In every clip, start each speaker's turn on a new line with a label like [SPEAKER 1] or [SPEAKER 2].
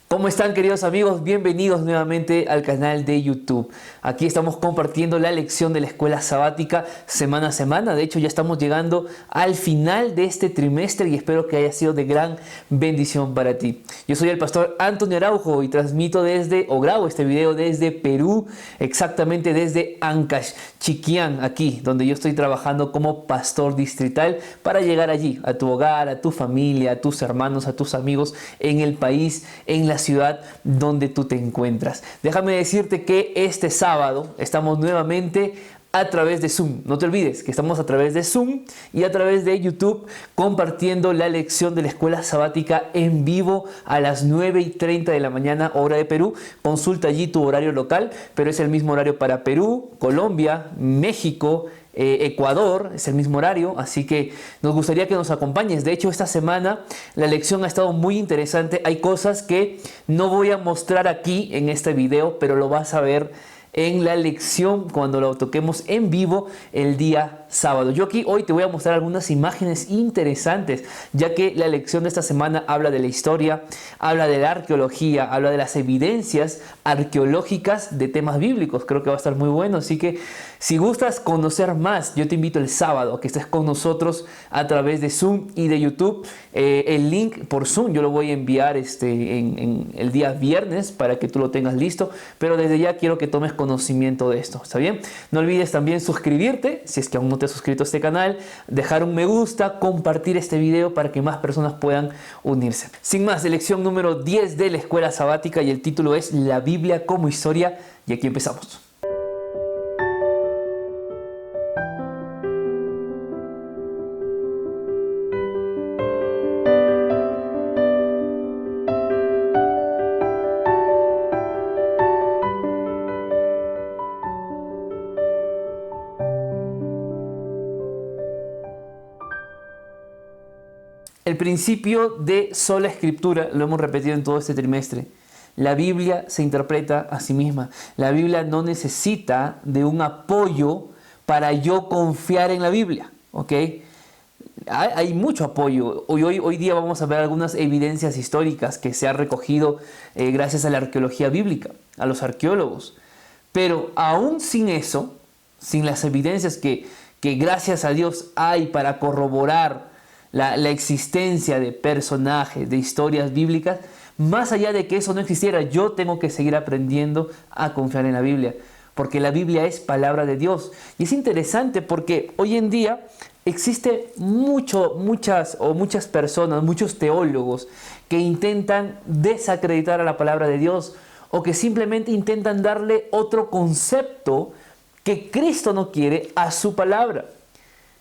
[SPEAKER 1] ¿Cómo están, queridos amigos? Bienvenidos nuevamente al canal de YouTube. Aquí estamos compartiendo la lección de la escuela sabática semana a semana. De hecho, ya estamos llegando al final de este trimestre y espero que haya sido de gran bendición para ti. Yo soy el pastor Antonio Araujo y transmito grabo este video desde Perú, exactamente desde Ancash, Chiquián, aquí donde yo estoy trabajando como pastor distrital para llegar allí, a tu hogar, a tu familia, a tus hermanos, a tus amigos en el país, en la ciudad donde tú te encuentras. Déjame decirte que este sábado estamos nuevamente a través de Zoom. No te olvides que estamos a través de Zoom y a través de YouTube compartiendo la lección de la escuela sabática en vivo a las 9:30 de la mañana, hora de Perú. Consulta allí tu horario local, pero es el mismo horario para Perú, Colombia, México, Ecuador, es el mismo horario, así que nos gustaría que nos acompañes. De hecho, esta semana la lección ha estado muy interesante. Hay cosas que no voy a mostrar aquí en este video, pero lo vas a ver en la lección cuando lo toquemos en vivo el día sábado. Yo aquí hoy te voy a mostrar algunas imágenes interesantes, ya que la lección de esta semana habla de la historia, habla de la arqueología, habla de las evidencias arqueológicas de temas bíblicos. Creo que va a estar muy bueno, así que si gustas conocer más, yo te invito el sábado a que estés con nosotros a través de Zoom y de YouTube. El link por Zoom yo lo voy a enviar en el día viernes para que tú lo tengas listo, pero desde ya quiero que tomes conocimiento de esto, ¿está bien? No olvides también suscribirte, si es que aún no te has suscrito a este canal, dejar un me gusta, compartir este video para que más personas puedan unirse. Sin más, lección número 10 de la escuela sabática y el título es La Biblia como historia, y aquí empezamos. El principio de sola escritura lo hemos repetido en todo este trimestre. La Biblia se interpreta a sí misma. La Biblia no necesita de un apoyo para yo confiar en la Biblia, ¿ok? Hay mucho apoyo. Hoy día vamos a ver algunas evidencias históricas que se han recogido gracias a la arqueología bíblica, a los arqueólogos. Pero aún sin eso, sin las evidencias que gracias a Dios hay para corroborar la existencia de personajes, de historias bíblicas, más allá de que eso no existiera, yo tengo que seguir aprendiendo a confiar en la Biblia, porque la Biblia es palabra de Dios. Y es interesante porque hoy en día existe muchas personas, muchos teólogos que intentan desacreditar a la palabra de Dios o que simplemente intentan darle otro concepto que Cristo no quiere a su palabra.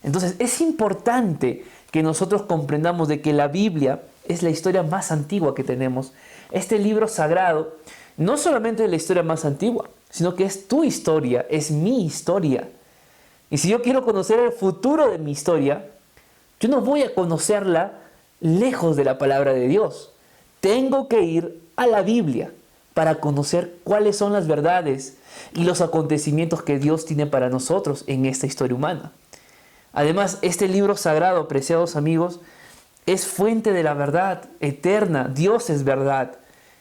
[SPEAKER 1] Entonces es importante que nosotros comprendamos de que la Biblia es la historia más antigua que tenemos. Este libro sagrado no solamente es la historia más antigua, sino que es tu historia, es mi historia. Y si yo quiero conocer el futuro de mi historia, yo no voy a conocerla lejos de la palabra de Dios. Tengo que ir a la Biblia para conocer cuáles son las verdades y los acontecimientos que Dios tiene para nosotros en esta historia humana. Además, este libro sagrado, preciados amigos, es fuente de la verdad eterna. Dios es verdad.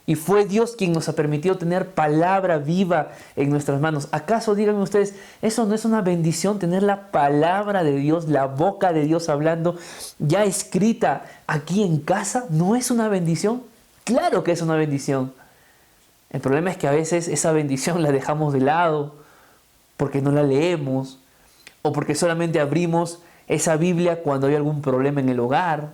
[SPEAKER 1] Y fue Dios quien nos ha permitido tener palabra viva en nuestras manos. ¿Acaso, díganme ustedes, eso no es una bendición tener la palabra de Dios, la boca de Dios hablando ya escrita aquí en casa? ¿No es una bendición? Claro que es una bendición. El problema es que a veces esa bendición la dejamos de lado porque no la leemos, o porque solamente abrimos esa Biblia cuando hay algún problema en el hogar,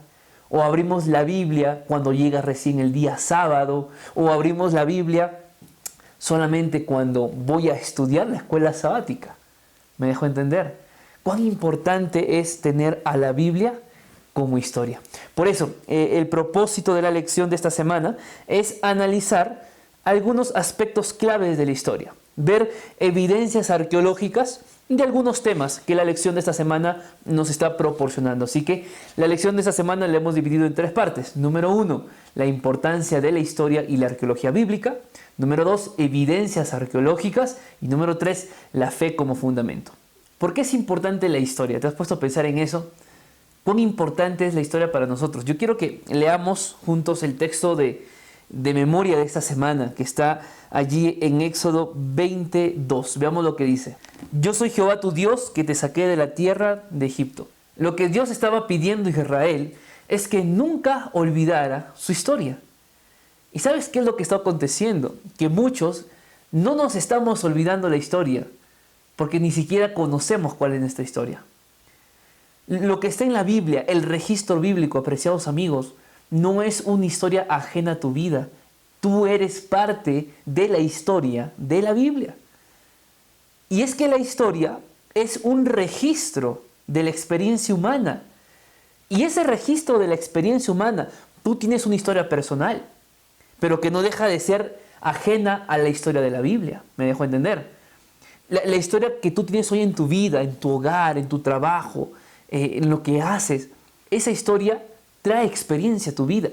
[SPEAKER 1] o abrimos la Biblia cuando llega recién el día sábado, o abrimos la Biblia solamente cuando voy a estudiar la escuela sabática. ¿Me dejo entender? ¿Cuán importante es tener a la Biblia como historia? Por eso, el propósito de la lección de esta semana es analizar algunos aspectos claves de la historia, ver evidencias arqueológicas de algunos temas que la lección de esta semana nos está proporcionando. Así que la lección de esta semana la hemos dividido en 3 partes. Número 1, la importancia de la historia y la arqueología bíblica. Número 2, evidencias arqueológicas. Y número 3, la fe como fundamento. ¿Por qué es importante la historia? ¿Te has puesto a pensar en eso? ¿Cuán importante es la historia para nosotros? Yo quiero que leamos juntos el texto de de memoria de esta semana, que está allí en Éxodo 22. Veamos lo que dice. Yo soy Jehová tu Dios, que te saqué de la tierra de Egipto. Lo que Dios estaba pidiendo a Israel es que nunca olvidara su historia. ¿Y sabes qué es lo que está aconteciendo? Que muchos no nos estamos olvidando la historia, porque ni siquiera conocemos cuál es nuestra historia. Lo que está en la Biblia, el registro bíblico, apreciados amigos, no es una historia ajena a tu vida. Tú eres parte de la historia de la Biblia. Y es que la historia es un registro de la experiencia humana. Y ese registro de la experiencia humana, tú tienes una historia personal, pero que no deja de ser ajena a la historia de la Biblia. ¿Me dejo entender? La historia que tú tienes hoy en tu vida, en tu hogar, en tu trabajo, en lo que haces, esa historia trae experiencia a tu vida.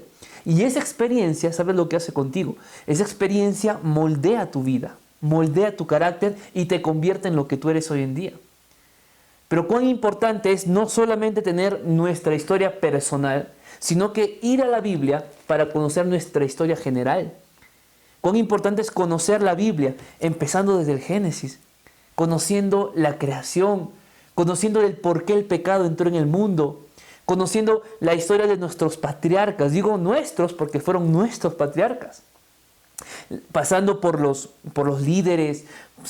[SPEAKER 1] Y esa experiencia, ¿sabes lo que hace contigo? Esa experiencia moldea tu vida, moldea tu carácter y te convierte en lo que tú eres hoy en día. Pero cuán importante es no solamente tener nuestra historia personal, sino que ir a la Biblia para conocer nuestra historia general. Cuán importante es conocer la Biblia, empezando desde el Génesis, conociendo la creación, conociendo el por qué el pecado entró en el mundo, conociendo la historia de nuestros patriarcas. Digo nuestros porque fueron nuestros patriarcas. Pasando por los líderes,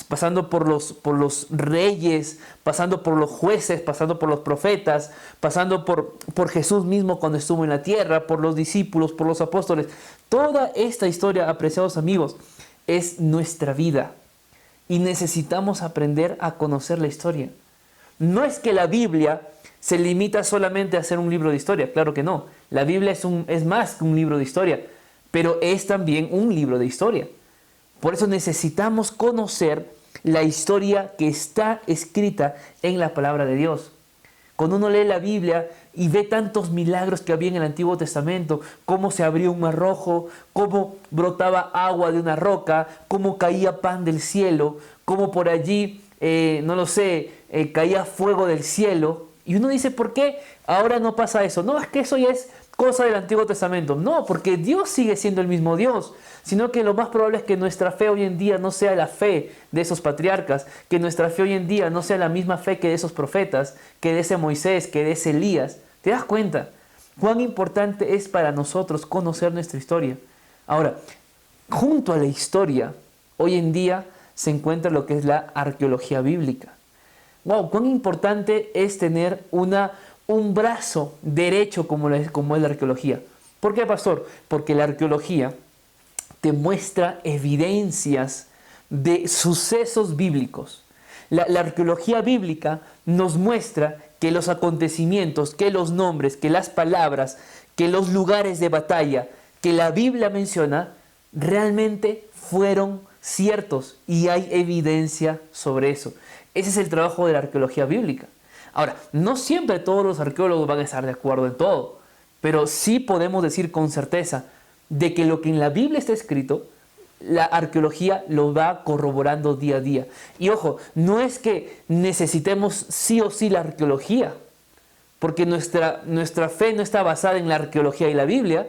[SPEAKER 1] pasando por los reyes, pasando por los jueces, pasando por los profetas, pasando por Jesús mismo cuando estuvo en la tierra, por los discípulos, por los apóstoles. Toda esta historia, apreciados amigos, es nuestra vida. Y necesitamos aprender a conocer la historia. No es que la Biblia se limita solamente a ser un libro de historia, claro que no. La Biblia es más que un libro de historia, pero es también un libro de historia. Por eso necesitamos conocer la historia que está escrita en la palabra de Dios. Cuando uno lee la Biblia y ve tantos milagros que había en el Antiguo Testamento, cómo se abría un mar rojo, cómo brotaba agua de una roca, cómo caía pan del cielo, cómo por allí, caía fuego del cielo. Y uno dice, ¿por qué ahora no pasa eso? No, es que eso ya es cosa del Antiguo Testamento. No, porque Dios sigue siendo el mismo Dios, sino que lo más probable es que nuestra fe hoy en día no sea la fe de esos patriarcas, que nuestra fe hoy en día no sea la misma fe que de esos profetas, que de ese Moisés, que de ese Elías. ¿Te das cuenta cuán importante es para nosotros conocer nuestra historia? Ahora, junto a la historia, hoy en día se encuentra lo que es la arqueología bíblica. Wow, cuán importante es tener un brazo derecho como es la arqueología. ¿Por qué, pastor? Porque la arqueología te muestra evidencias de sucesos bíblicos. La arqueología bíblica nos muestra que los acontecimientos, que los nombres, que las palabras, que los lugares de batalla que la Biblia menciona realmente fueron ciertos y hay evidencia sobre eso. Ese es el trabajo de la arqueología bíblica. Ahora, no siempre todos los arqueólogos van a estar de acuerdo en todo, pero sí podemos decir con certeza de que lo que en la Biblia está escrito, la arqueología lo va corroborando día a día. Y ojo, no es que necesitemos sí o sí la arqueología, porque nuestra fe no está basada en la arqueología y la Biblia,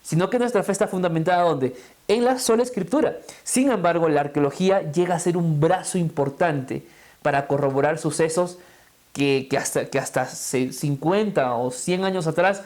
[SPEAKER 1] sino que nuestra fe está fundamentada ¿dónde? En la sola Escritura. Sin embargo, la arqueología llega a ser un brazo importante para corroborar sucesos que hasta 50 o 100 años atrás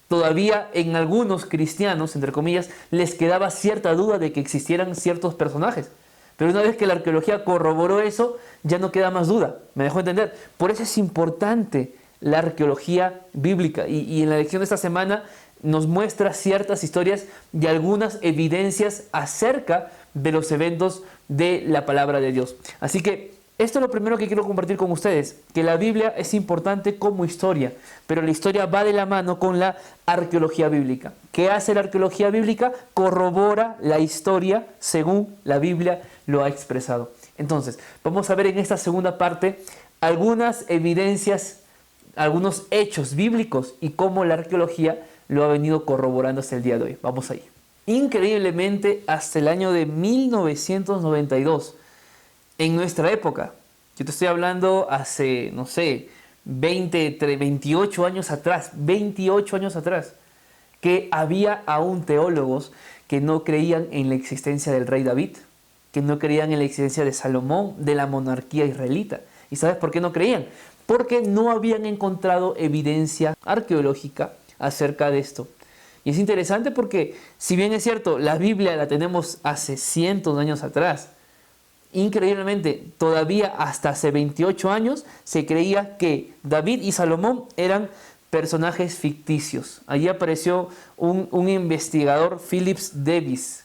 [SPEAKER 1] todavía en algunos cristianos, entre comillas, les quedaba cierta duda de que existieran ciertos personajes. Pero una vez que la arqueología corroboró eso, ya no queda más duda. ¿Me dejó entender? Por eso es importante la arqueología bíblica. Y en la lección de esta semana nos muestra ciertas historias y algunas evidencias acerca de los eventos de la palabra de Dios. Así que esto es lo primero que quiero compartir con ustedes, que la Biblia es importante como historia, pero la historia va de la mano con la arqueología bíblica. ¿Qué hace la arqueología bíblica? Corrobora la historia según la Biblia lo ha expresado. Entonces, vamos a ver en esta segunda parte algunas evidencias, algunos hechos bíblicos y cómo la arqueología lo ha venido corroborando hasta el día de hoy. Vamos ahí. Increíblemente, hasta el año de 1992, en nuestra época, yo te estoy hablando hace, 28 años atrás, que había aún teólogos que no creían en la existencia del rey David, que no creían en la existencia de Salomón, de la monarquía israelita. ¿Y sabes por qué no creían? Porque no habían encontrado evidencia arqueológica acerca de esto. Y es interesante porque, si bien es cierto, la Biblia la tenemos hace cientos de años atrás, increíblemente, todavía hasta hace 28 años se creía que David y Salomón eran personajes ficticios. Allí apareció un investigador, Phillips Davis,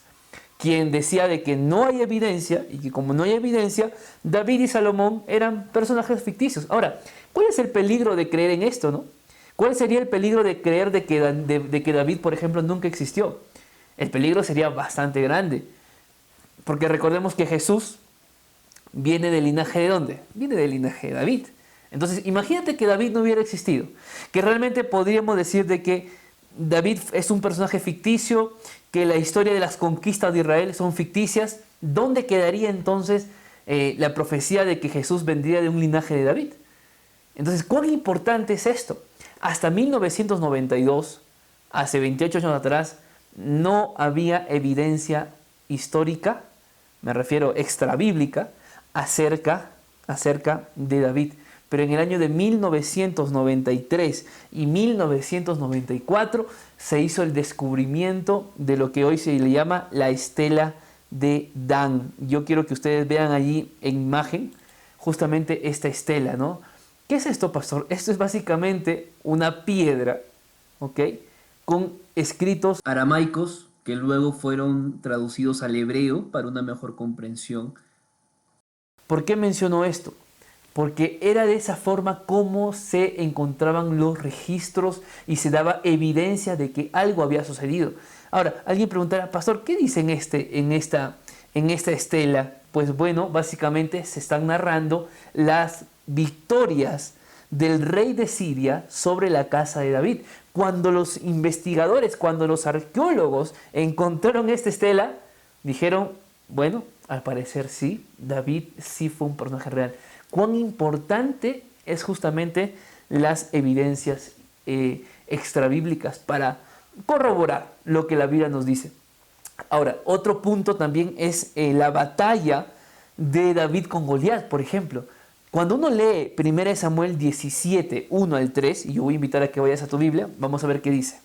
[SPEAKER 1] quien decía de que no hay evidencia y que como no hay evidencia, David y Salomón eran personajes ficticios. Ahora, ¿cuál es el peligro de creer en esto, no? ¿Cuál sería el peligro de creer de que David, por ejemplo, nunca existió? El peligro sería bastante grande, porque recordemos que Jesús viene del linaje ¿de dónde? Viene del linaje de David. Entonces, imagínate que David no hubiera existido, que realmente podríamos decir de que David es un personaje ficticio, que la historia de las conquistas de Israel son ficticias. ¿Dónde quedaría entonces la profecía de que Jesús vendría de un linaje de David? Entonces, ¿cuán importante es esto? Hasta 1992, hace 28 años atrás, no había evidencia histórica, me refiero extrabíblica, acerca de David. Pero en el año de 1993 y 1994 se hizo el descubrimiento de lo que hoy se le llama la estela de Dan. Yo quiero que ustedes vean allí en imagen justamente esta estela, ¿no? ¿Qué es esto, pastor? Esto es básicamente una piedra, ¿ok? Con escritos aramaicos que luego fueron traducidos al hebreo para una mejor comprensión. ¿Por qué menciono esto? Porque era de esa forma como se encontraban los registros y se daba evidencia de que algo había sucedido. Ahora, alguien preguntará, pastor, ¿qué dice en esta estela? Pues bueno, básicamente se están narrando las victorias del rey de Siria sobre la casa de David. Cuando los investigadores, cuando los arqueólogos encontraron esta estela, dijeron, bueno, al parecer sí, David sí fue un personaje real. Cuán importante es justamente las evidencias extrabíblicas para corroborar lo que la Biblia nos dice. Ahora, otro punto también es la batalla de David con Goliat, por ejemplo. Cuando uno lee 1 Samuel 17, 1 al 3, y yo voy a invitar a que vayas a tu Biblia, vamos a ver qué dice.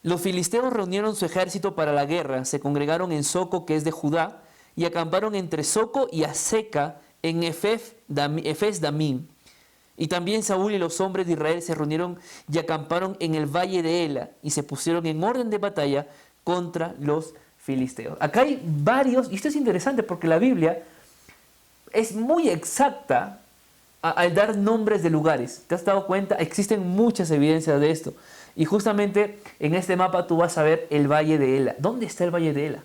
[SPEAKER 1] Los filisteos reunieron su ejército para la guerra, se congregaron en Soco, que es de Judá, y acamparon entre Soco y Aseca, en Efes Damim. Y también Saúl y los hombres de Israel se reunieron y acamparon en el valle de Ela y se pusieron en orden de batalla contra los filisteos. Acá hay varios, y esto es interesante porque la Biblia es muy exacta al dar nombres de lugares. ¿Te has dado cuenta? Existen muchas evidencias de esto. Y justamente en este mapa tú vas a ver el valle de Ela. ¿Dónde está el valle de Ela?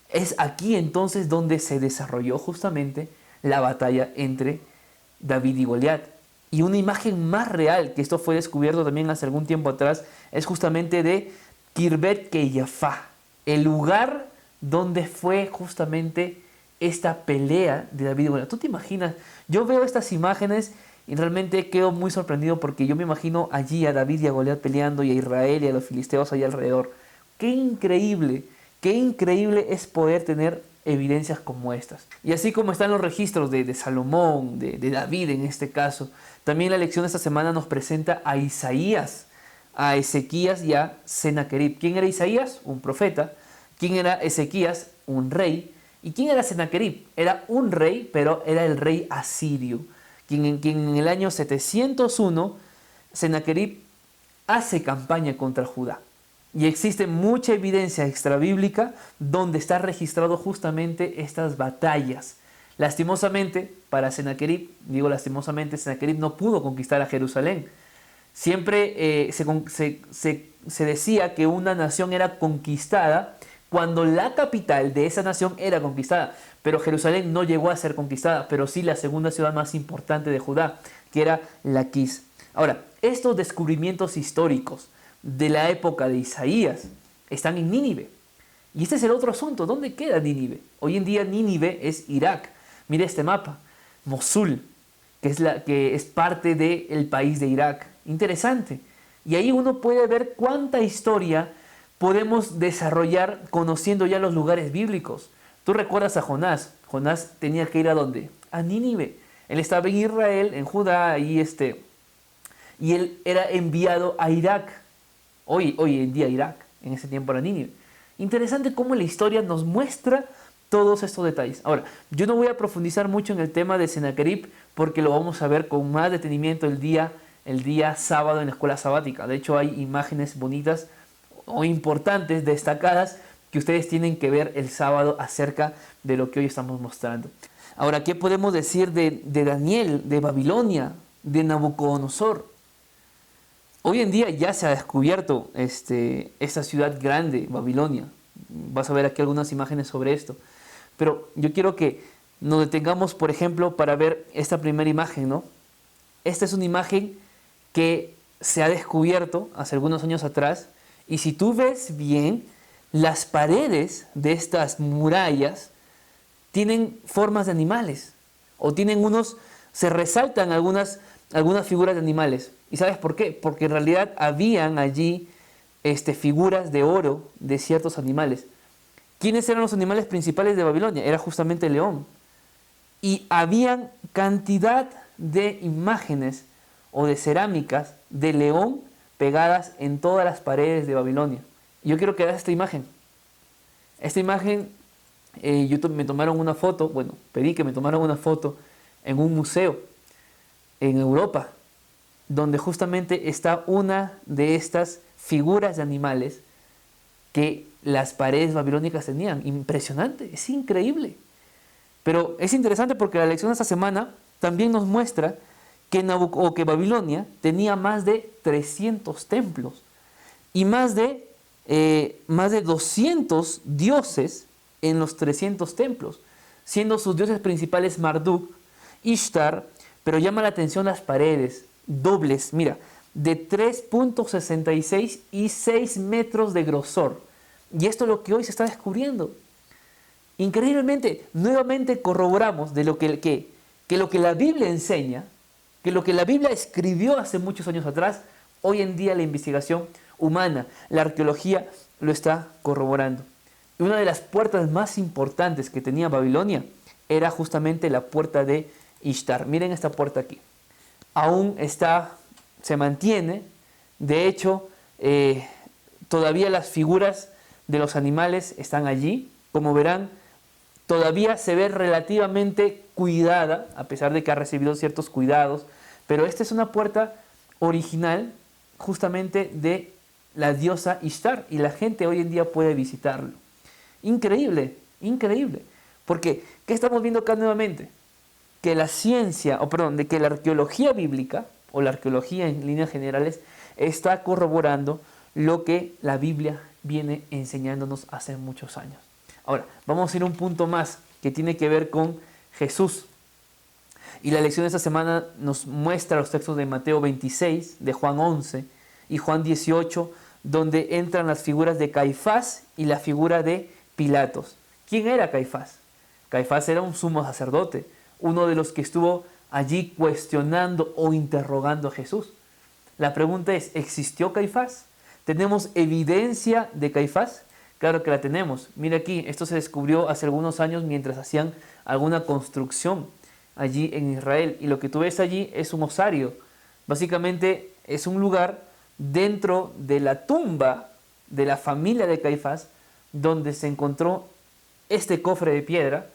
[SPEAKER 1] Es aquí entonces donde se desarrolló justamente la batalla entre David y Goliat. Y una imagen más real, que esto fue descubierto también hace algún tiempo atrás, es justamente de Kirbet Keyafá, el lugar donde fue justamente esta pelea de David y Goliat. ¿Tú te imaginas? Yo veo estas imágenes y realmente quedo muy sorprendido porque yo me imagino allí a David y a Goliat peleando y a Israel y a los filisteos allá alrededor. ¡Qué increíble! ¡Qué increíble es poder tener evidencias como estas! Y así como están los registros de Salomón, de David en este caso, también la lección de esta semana nos presenta a Isaías, a Ezequías y a Sennacherib. ¿Quién era Isaías? Un profeta. ¿Quién era Ezequías? Un rey. ¿Y quién era Sennacherib? Era un rey, pero era el rey asirio, quien en el año 701, Sennacherib hace campaña contra Judá. Y existe mucha evidencia extrabíblica donde está registrado justamente estas batallas. Lastimosamente, para Sennacherib, Sennacherib no pudo conquistar a Jerusalén. Siempre se decía que una nación era conquistada cuando la capital de esa nación era conquistada. Pero Jerusalén no llegó a ser conquistada, pero sí la segunda ciudad más importante de Judá, que era Laquis. Ahora, estos descubrimientos históricos de la época de Isaías están en Nínive. Y este es el otro asunto. ¿Dónde queda Nínive? Hoy en día Nínive es Irak. Mira este mapa. Mosul, que es parte del país de Irak. Interesante. Y ahí uno puede ver cuánta historia podemos desarrollar conociendo ya los lugares bíblicos. Tú recuerdas a Jonás. Jonás tenía que ir ¿a dónde? A Nínive. Él estaba en Israel, en Judá, y él era enviado a Irak. Hoy en día Irak, en ese tiempo era Nínive. Interesante cómo la historia nos muestra todos estos detalles. Ahora, yo no voy a profundizar mucho en el tema de Sennacherib porque lo vamos a ver con más detenimiento el día sábado en la escuela sabática. De hecho, hay imágenes bonitas o importantes, destacadas, que ustedes tienen que ver el sábado acerca de lo que hoy estamos mostrando. Ahora, ¿qué podemos decir de Daniel, de Babilonia, de Nabucodonosor? Hoy en día ya se ha descubierto esta ciudad grande, Babilonia. Vas a ver aquí algunas imágenes sobre esto. Pero yo quiero que nos detengamos, por ejemplo, para ver esta primera imagen, ¿no? Esta es una imagen que se ha descubierto hace algunos años atrás. Y si tú ves bien, las paredes de estas murallas tienen formas de animales. O se resaltan algunas figuras de animales. ¿Y sabes por qué? Porque en realidad habían allí figuras de oro de ciertos animales. ¿Quiénes eran los animales principales de Babilonia? Era justamente el león. Y habían cantidad de imágenes o de cerámicas de león pegadas en todas las paredes de Babilonia. Y yo quiero que veas esta imagen. Esta imagen, me tomaron una foto, pedí que me tomaran una foto en un museo en Europa, donde justamente está una de estas figuras de animales que las paredes babilónicas tenían. Impresionante, es increíble. Pero es interesante porque la lección de esta semana también nos muestra que Babilonia tenía más de 300 templos y más de 200 dioses en los 300 templos, siendo sus dioses principales Marduk, Ishtar, pero llama la atención las paredes dobles, mira, de 3.66 y 6 metros de grosor. Y esto es lo que hoy se está descubriendo. Increíblemente, nuevamente corroboramos de lo que la Biblia enseña, que lo que la Biblia escribió hace muchos años atrás, hoy en día la investigación humana, la arqueología lo está corroborando. Y una de las puertas más importantes que tenía Babilonia era justamente la puerta de Ishtar. Miren esta puerta aquí. Aún se mantiene. De hecho, todavía las figuras de los animales están allí. Como verán, todavía se ve relativamente cuidada, a pesar de que ha recibido ciertos cuidados. Pero esta es una puerta original justamente de la diosa Ishtar. Y la gente hoy en día puede visitarlo. Increíble, increíble. Porque, ¿qué estamos viendo acá nuevamente? Que la de que la arqueología bíblica, o la arqueología en líneas generales, está corroborando lo que la Biblia viene enseñándonos hace muchos años. Ahora, vamos a ir a un punto más que tiene que ver con Jesús. Y la lección de esta semana nos muestra los textos de Mateo 26, de Juan 11 y Juan 18, donde entran las figuras de Caifás y la figura de Pilatos. ¿Quién era Caifás? Caifás era un sumo sacerdote, uno de los que estuvo allí cuestionando o interrogando a Jesús. La pregunta es, ¿existió Caifás? ¿Tenemos evidencia de Caifás? Claro que la tenemos. Mira aquí, esto se descubrió hace algunos años mientras hacían alguna construcción allí en Israel. Y lo que tú ves allí es un osario. Básicamente es un lugar dentro de la tumba de la familia de Caifás donde se encontró este cofre de piedra,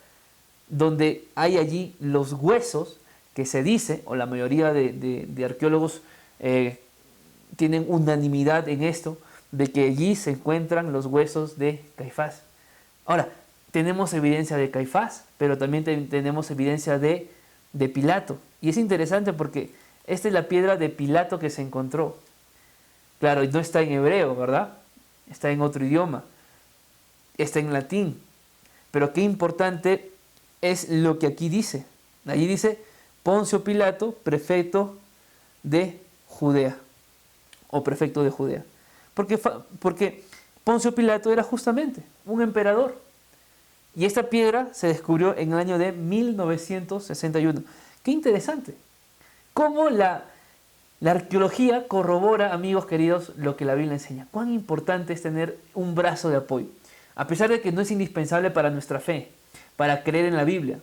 [SPEAKER 1] donde hay allí los huesos que se dice, o la mayoría de arqueólogos tienen unanimidad en esto, de que allí se encuentran los huesos de Caifás. Ahora, tenemos evidencia de Caifás, pero también tenemos evidencia de Pilato. Y es interesante porque esta es la piedra de Pilato que se encontró. Claro, no está en hebreo, ¿verdad? Está en otro idioma. Está en latín. Pero qué importante es lo que aquí dice. Allí dice Poncio Pilato, prefecto de Judea, o prefecto de Judea. Porque Poncio Pilato era justamente un emperador. Y esta piedra se descubrió en el año de 1961. Qué interesante. Cómo la La arqueología corrobora, amigos queridos, lo que la Biblia enseña. Cuán importante es tener un brazo de apoyo. A pesar de que no es indispensable para nuestra fe, para creer en la Biblia,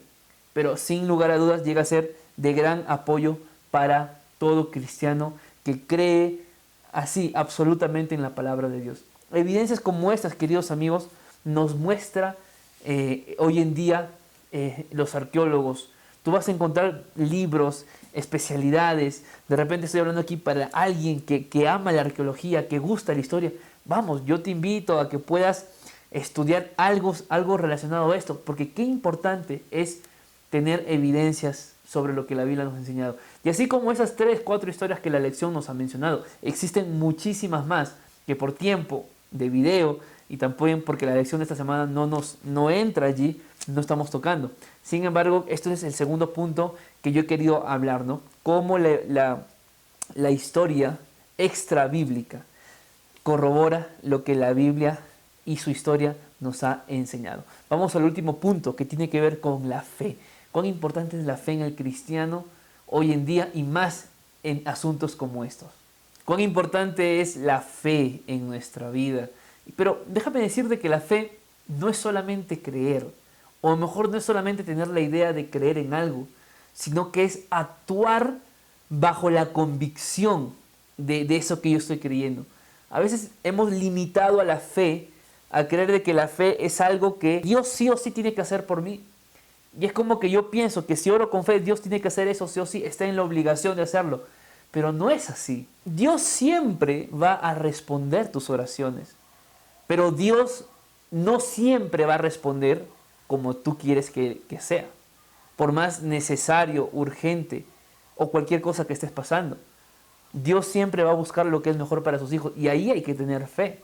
[SPEAKER 1] pero sin lugar a dudas llega a ser de gran apoyo para todo cristiano que cree así absolutamente en la palabra de Dios. Evidencias como estas, queridos amigos, nos muestra hoy en día los arqueólogos. Tú vas a encontrar libros, especialidades. De repente estoy hablando aquí para alguien que ama la arqueología, que gusta la historia. Vamos, yo te invito a que puedas estudiar algo relacionado a esto, porque qué importante es tener evidencias sobre lo que la Biblia nos ha enseñado. Y así como esas 3, 4 historias que la lección nos ha mencionado, existen muchísimas más que por tiempo de video y tampoco porque la lección de esta semana no entra allí, no estamos tocando. Sin embargo, esto es el segundo punto que yo he querido hablar, ¿no? Cómo la historia extra bíblica corrobora lo que la Biblia y su historia nos ha enseñado. Vamos al último punto que tiene que ver con la fe. Cuán importante es la fe en el cristiano hoy en día y más en asuntos como estos. Cuán importante es la fe en nuestra vida. Pero déjame decirte que la fe no es solamente creer, o a lo mejor no es solamente tener la idea de creer en algo, sino que es actuar bajo la convicción de eso que yo estoy creyendo. A veces hemos limitado a la fe a creer de que la fe es algo que Dios sí o sí tiene que hacer por mí. Y es como que yo pienso que si oro con fe, Dios tiene que hacer eso sí o sí, está en la obligación de hacerlo. Pero no es así. Dios siempre va a responder tus oraciones. Pero Dios no siempre va a responder como tú quieres que sea. Por más necesario, urgente o cualquier cosa que estés pasando. Dios siempre va a buscar lo que es mejor para sus hijos. Y ahí hay que tener fe.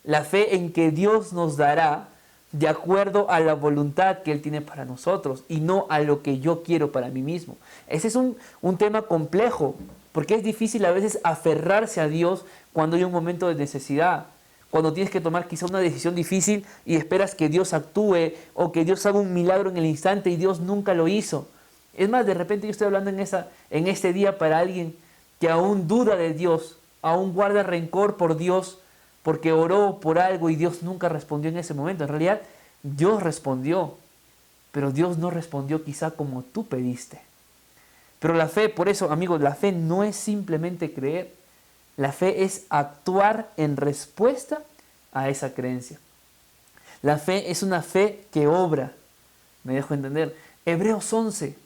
[SPEAKER 1] La fe en que Dios nos dará de acuerdo a la voluntad que Él tiene para nosotros y no a lo que yo quiero para mí mismo. Ese es un tema complejo, porque es difícil a veces aferrarse a Dios cuando hay un momento de necesidad, cuando tienes que tomar quizá una decisión difícil y esperas que Dios actúe o que Dios haga un milagro en el instante y Dios nunca lo hizo. Es más, de repente yo estoy hablando en este día para alguien que aún duda de Dios, aún guarda rencor por Dios, porque oró por algo y Dios nunca respondió en ese momento. En realidad, Dios respondió, pero Dios no respondió quizá como tú pediste. Pero la fe, por eso, amigos, la fe no es simplemente creer. La fe es actuar en respuesta a esa creencia. La fe es una fe que obra. Me dejo entender. Hebreos 11.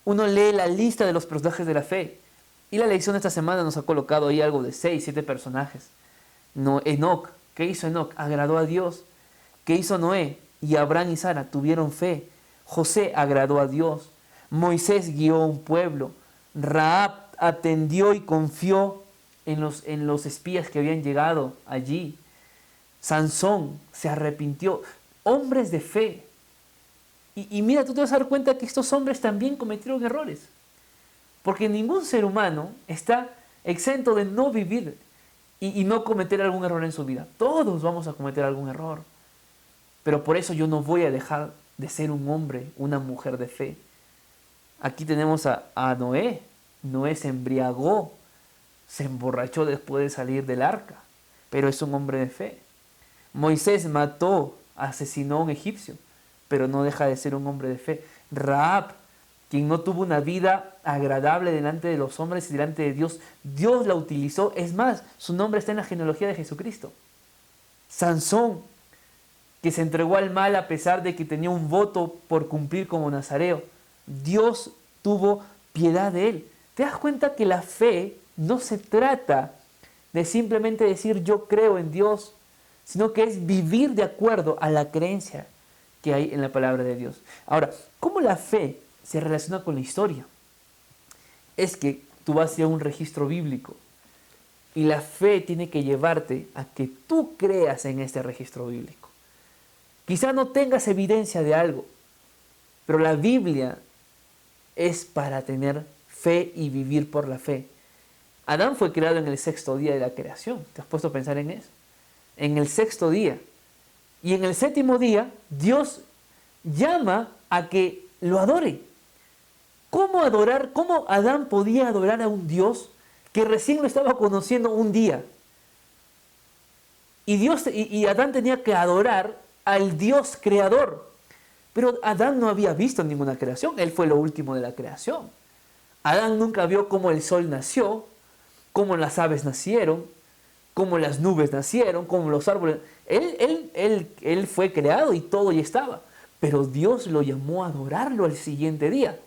[SPEAKER 1] Uno lee la lista de los personajes de la fe. Y la lección de esta semana nos ha colocado ahí algo de 6, 7 personajes. Enoc, ¿qué hizo Enoc? Agradó a Dios. ¿Qué hizo Noé? Y Abraham y Sara tuvieron fe. José agradó a Dios. Moisés guió a un pueblo. Rahab atendió y confió en los espías que habían llegado allí. Sansón se arrepintió. Hombres de fe. Y mira, tú te vas a dar cuenta que estos hombres también cometieron errores. Porque ningún ser humano está exento de no vivir y no cometer algún error en su vida. Todos vamos a cometer algún error. Pero por eso yo no voy a dejar de ser un hombre, una mujer de fe. Aquí tenemos a Noé. Noé se embriagó, se emborrachó después de salir del arca, pero es un hombre de fe. Moisés mató, asesinó a un egipcio, pero no deja de ser un hombre de fe. Rahab, quien no tuvo una vida agradable delante de los hombres y delante de Dios, Dios la utilizó. Es más, su nombre está en la genealogía de Jesucristo. Sansón, que se entregó al mal a pesar de que tenía un voto por cumplir como nazareo. Dios tuvo piedad de él. ¿Te das cuenta que la fe no se trata de simplemente decir yo creo en Dios, sino que es vivir de acuerdo a la creencia que hay en la palabra de Dios? Ahora, ¿cómo la fe se relaciona con la historia? Es que tú vas a ir a un registro bíblico y la fe tiene que llevarte a que tú creas en este registro bíblico. Quizá no tengas evidencia de algo, pero la Biblia es para tener fe y vivir por la fe. Adán fue creado en el 6º día de la creación. ¿Te has puesto a pensar en eso? En el 6º día. Y en el 7º día, Dios llama a que lo adore. ¿Cómo adorar? ¿Cómo Adán podía adorar a un Dios que recién lo estaba conociendo un día. Y Adán tenía que adorar al Dios creador. Pero Adán no había visto ninguna creación. Él fue lo último de la creación. Adán nunca vio cómo el sol nació, cómo las aves nacieron, cómo las nubes nacieron, cómo los árboles. Él fue creado y todo ya estaba. Pero Dios lo llamó a adorarlo al siguiente día.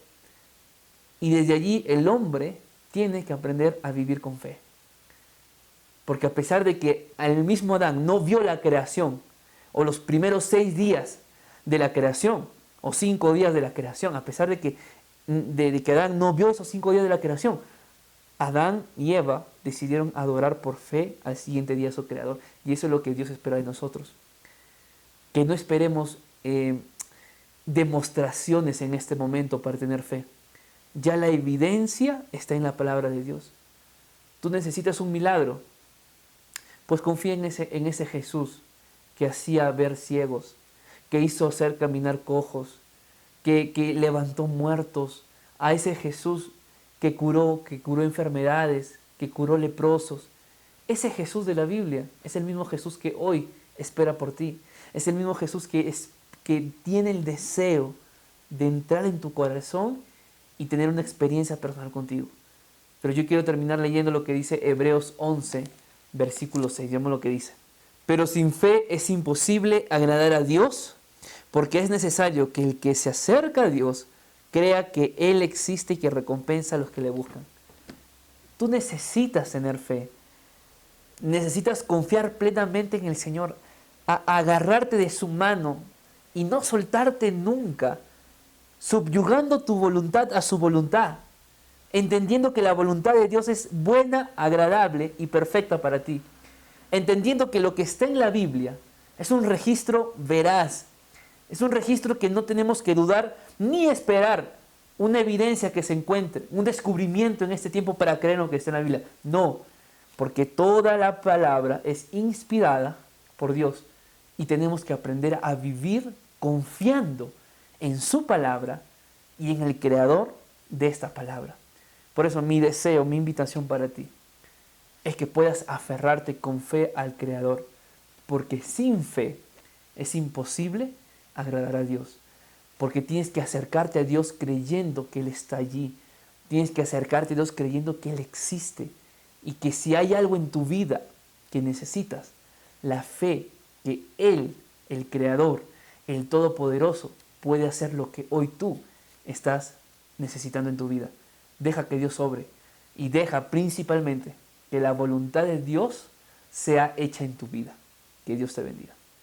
[SPEAKER 1] Y desde allí el hombre tiene que aprender a vivir con fe. Porque a pesar de que el mismo Adán no vio la creación, o los primeros 6 días de la creación, o 5 días de la creación, a pesar de que Adán no vio esos 5 días de la creación, Adán y Eva decidieron adorar por fe al siguiente día a su creador. Y eso es lo que Dios espera de nosotros. Que no esperemos demostraciones en este momento para tener fe. Ya la evidencia está en la palabra de Dios. Tú necesitas un milagro. Pues confía en ese Jesús que hacía ver ciegos, que hizo hacer caminar cojos, que levantó muertos, a ese Jesús que curó enfermedades, que curó leprosos. Ese Jesús de la Biblia es el mismo Jesús que hoy espera por ti. Es el mismo Jesús que tiene el deseo de entrar en tu corazón y tener una experiencia personal contigo. Pero yo quiero terminar leyendo lo que dice Hebreos 11, versículo 6. Veamos lo que dice. Pero sin fe es imposible agradar a Dios, porque es necesario que el que se acerca a Dios crea que Él existe y que recompensa a los que le buscan. Tú necesitas tener fe. Necesitas confiar plenamente en el Señor, agarrarte de su mano y no soltarte nunca, subyugando tu voluntad a su voluntad, entendiendo que la voluntad de Dios es buena, agradable y perfecta para ti. Entendiendo que lo que está en la Biblia es un registro veraz, es un registro que no tenemos que dudar ni esperar una evidencia que se encuentre, un descubrimiento en este tiempo para creer en lo que está en la Biblia. No, porque toda la palabra es inspirada por Dios y tenemos que aprender a vivir confiando en su palabra y en el creador de esta palabra. Por eso mi deseo, mi invitación para ti es que puedas aferrarte con fe al Creador, porque sin fe es imposible agradar a Dios, porque tienes que acercarte a Dios creyendo que Él está allí, tienes que acercarte a Dios creyendo que Él existe y que si hay algo en tu vida que necesitas, la fe que Él, el Creador, el Todopoderoso, puede hacer lo que hoy tú estás necesitando en tu vida. Deja que Dios obre y deja principalmente que la voluntad de Dios sea hecha en tu vida. Que Dios te bendiga.